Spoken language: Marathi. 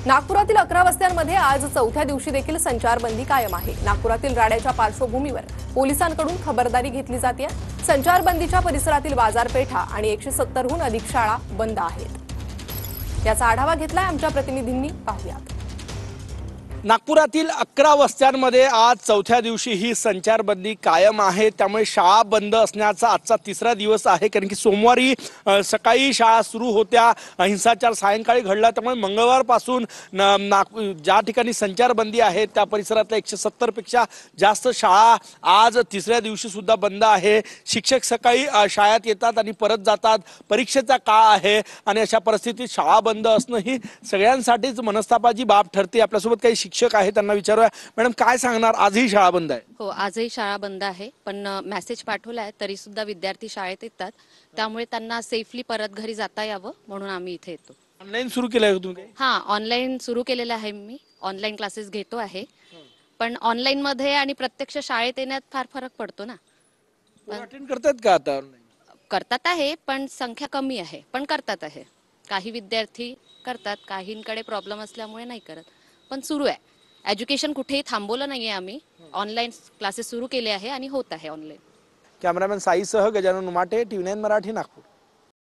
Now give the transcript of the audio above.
नागपुरातील 11 वस्त्यांमध्ये आज चौथ्या दिवशी देखील संचारबंदी कायम आहे। नागपुरातील राड्याच्या पार्श्वभूमीवर पोलिसांकडून खबरदारी घेतली जाते। संचारबंदीच्या परिसरातील बाजारपेठा आणि 170 हून अधिक शाळा बंद आहेत। याचा आढावा घेतलाय आमच्या प्रतिनिधींनी, पाहूयात। नागपुरातील 11 वस्त्यांमध्ये आज चौथ्या दिवशी ही संचारबंदी कायम आहे। त्यामुळे शाळा बंद असण्याचा आजचा तिसरा दिवस आहे, कारण की सोमवारी सकाळी शाळा सुरू होत्या, हिंसाचार सायंकाळी घडला। त्यामुळे मंगळवारपासून ज्या ठिकाणी संचारबंदी आहे त्या परिसरातल्या 170 पेक्षा जास्त शाळा आज तिसऱ्या दिवशी सुद्धा बंद आहे। शिक्षक सकाळी शाळेत येतात आणि परत जातात, परीक्षेचा काळ आहे आणि अशा परिस्थितीत शाळा बंद असणं ही सगळ्यांसाठीच मनस्तापाची बाब ठरते। आपल्यासोबत काही शिक्षक आहेत, त्यांना विचारूया। मॅडम, काय सांगणार? आजही शाळा बंद आहे? हो, आजही शाळा बंद आहे, पण मेसेज पाठवलाय तरी सुद्धा विद्यार्थी शाळेत येतात, त्यामुळे त्यांना सेफली परत घरी जाता यावं म्हणून आम्ही इथे येतो। ऑनलाईन सुरू केलंय का तुम्ही? हां, ऑनलाईन सुरू केलेलं आहे। मी ऑनलाईन क्लासेस घेतो आहे, पण ऑनलाईन मध्ये आणि प्रत्यक्ष शाळेत येण्यात फार फरक पडतो ना। अटेंड करतात का आता? करतात आहे, पण संख्या कमी आहे, पण करतात आहे। काही विद्यार्थी करतात, काहींकडे प्रॉब्लेम असल्यामुळे नाही करत, पण सुरू आहे। एज्युकेशन कुठेही थांबवलं नाहीये, आम्ही ऑनलाईन क्लासेस सुरू केले आहे आणि होत आहे ऑनलाईन। कॅमेरामॅन साईसह गजानन उमाटे, TV9 मराठी, नागपूर।